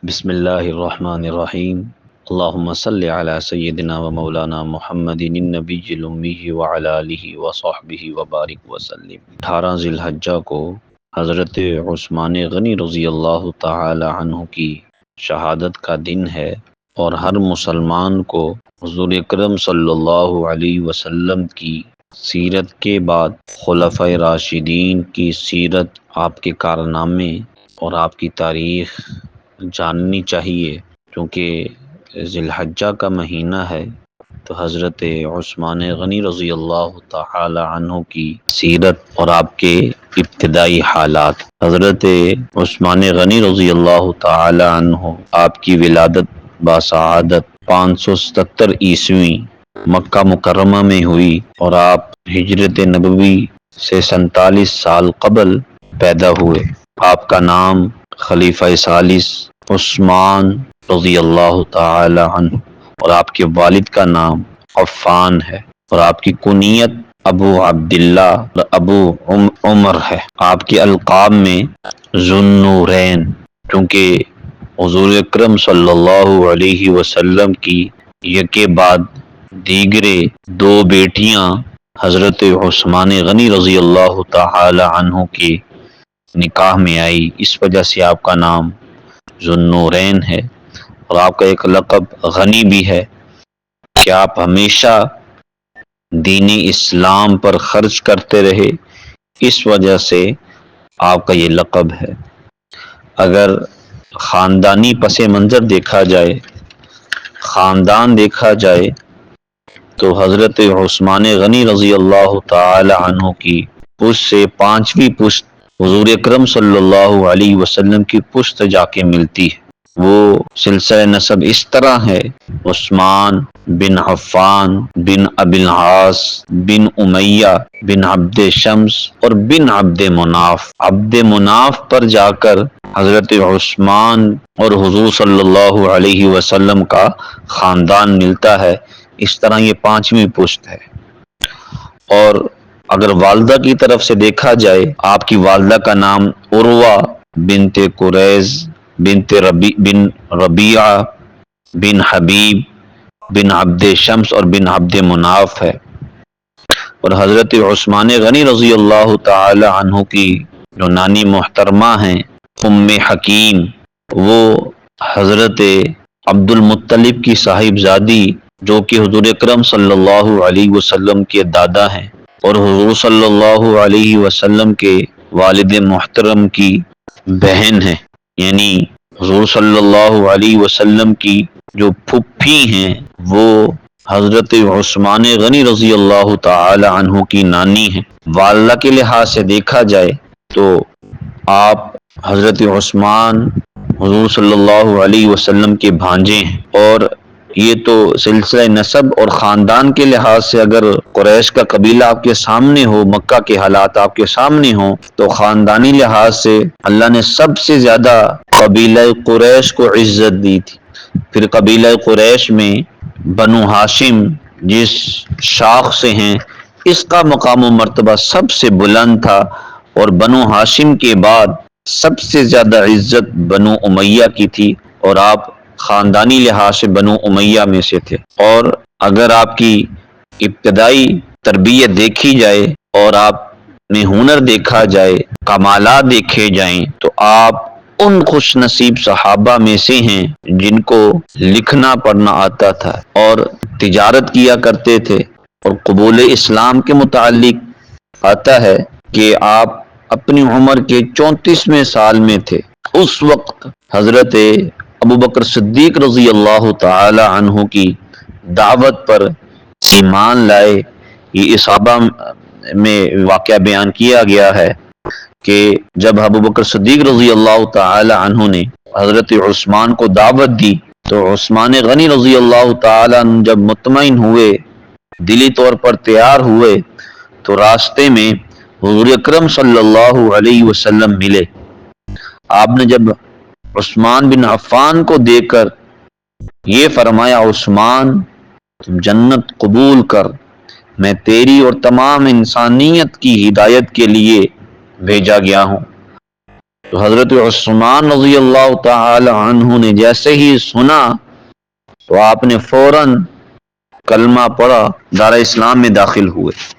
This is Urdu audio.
بسم اللہ الرحمن الرحیم اللہم صلی علی سیدنا و مولانا محمد النبی الامی وعلی آلہ وصحبہ وبارک وسلم۔ 18 ذی الحجہ کو حضرت عثمان غنی رضی اللہ تعالی عنہ کی شہادت کا دن ہے، اور ہر مسلمان کو حضور اکرم صلی اللہ علیہ وسلم کی سیرت کے بعد خلفۂ راشدین کی سیرت، آپ کے کارنامے اور آپ کی تاریخ جاننی چاہیے، کیونکہ ذی الحجہ کا مہینہ ہے تو حضرت عثمان غنی رضی اللہ تعالی عنہ کی سیرت اور آپ کے ابتدائی حالات۔ حضرت عثمان غنی رضی اللہ تعالی عنہ، آپ کی ولادت باسعادت 577 عیسوی مکہ مکرمہ میں ہوئی، اور آپ ہجرت نبوی سے 47 سال قبل پیدا ہوئے۔ آپ کا نام خلیفہ ثالث عثمان رضی اللہ تعالی عنہ اور آپ کے والد کا نام عفان ہے، اور آپ کی کنیت ابو عبداللہ اور ابو عمر ہے۔ آپ کے القاب میں ذو النورین، کیونکہ حضور اکرم صلی اللہ علیہ وسلم کی یکے بعد دیگرے 2 بیٹیاں حضرت عثمان غنی رضی اللہ تعالی عنہ کے نکاح میں آئی، اس وجہ سے آپ کا نام ذو النورین ہے، اور آپ کا ایک لقب غنی بھی ہے کہ آپ ہمیشہ دین اسلام پر خرچ کرتے رہے، اس وجہ سے آپ کا یہ لقب ہے۔ اگر خاندانی پس منظر دیکھا جائے، خاندان دیکھا جائے، تو حضرت عثمان غنی رضی اللہ تعالی عنہ کی پشت سے 5ویں پشت حضور اکرم صلی اللہ علیہ وسلم کی پشت جا کے ملتی ہے۔ وہ سلسلہ نسب اس طرح ہے: عثمان بن عفان بن ابی العاص بن امیہ بن عبد شمس اور بن عبد مناف۔ عبد مناف پر جا کر حضرت عثمان اور حضور صلی اللہ علیہ وسلم کا خاندان ملتا ہے۔ اس طرح یہ 5ویں پشت ہے۔ اور اگر والدہ کی طرف سے دیکھا جائے، آپ کی والدہ کا نام عروہ بنت قریظ بن ربیعہ بن حبیب بن عبد شمس اور بن عبد مناف ہے۔ اور حضرت عثمان غنی رضی اللہ تعالی عنہ کی جو نانی محترمہ ہیں ام حکیم، وہ حضرت عبد المطلب کی صاحبزادی، جو کہ حضور اکرم صلی اللہ علیہ وسلم کے دادا ہیں، اور حضور صلی اللہ علیہ وسلم کے والد محترم کی بہن ہے، یعنی حضور صلی اللہ علیہ وسلم کی جو پھپھی ہیں وہ حضرت عثمان غنی رضی اللہ تعالی عنہ کی نانی ہیں۔ والدہ کے لحاظ سے دیکھا جائے تو آپ حضرت عثمان حضور صلی اللہ علیہ وسلم کے بھانجے ہیں، اور یہ تو سلسلہ نسب اور خاندان کے لحاظ سے اگر قریش کا قبیلہ آپ کے سامنے ہو، مکہ کے حالات آپ کے سامنے ہوں، تو خاندانی لحاظ سے اللہ نے سب سے زیادہ قبیلہ قریش کو عزت دی تھی۔ پھر قبیلہ قریش میں بنو ہاشم جس شاخ سے ہیں، اس کا مقام و مرتبہ سب سے بلند تھا، اور بنو ہاشم کے بعد سب سے زیادہ عزت بنو امیہ کی تھی، اور آپ خاندانی لحاظ سے بنو امیہ میں سے تھے۔ اور اگر آپ کی ابتدائی تربیت دیکھی جائے اور آپ میں ہنر دیکھا جائے، کمالات دیکھے جائیں، تو آپ ان خوش نصیب صحابہ میں سے ہیں جن کو لکھنا پڑھنا آتا تھا اور تجارت کیا کرتے تھے۔ اور قبول اسلام کے متعلق آتا ہے کہ آپ اپنی عمر کے 34ویں سال میں تھے، اس وقت حضرت ابوبکر صدیق رضی اللہ تعالی عنہ کی دعوت پر ایمان لائے۔ یہ اصحابہ میں واقعہ بیان کیا گیا ہے کہ جب ابوبکر صدیق رضی اللہ تعالی عنہ نے حضرت عثمان کو دعوت دی، تو عثمان غنی رضی اللہ تعالی عنہ جب مطمئن ہوئے، دلی طور پر تیار ہوئے، تو راستے میں حضور اکرم صلی اللہ علیہ وسلم ملے۔ آپ نے جب عثمان بن عفان کو دیکھ کر یہ فرمایا، عثمان تم جنت قبول کر، میں تیری اور تمام انسانیت کی ہدایت کے لیے بھیجا گیا ہوں۔ تو حضرت عثمان رضی اللہ تعالی عنہ نے جیسے ہی سنا تو آپ نے فوراً کلمہ پڑھا، دار اسلام میں داخل ہوئے۔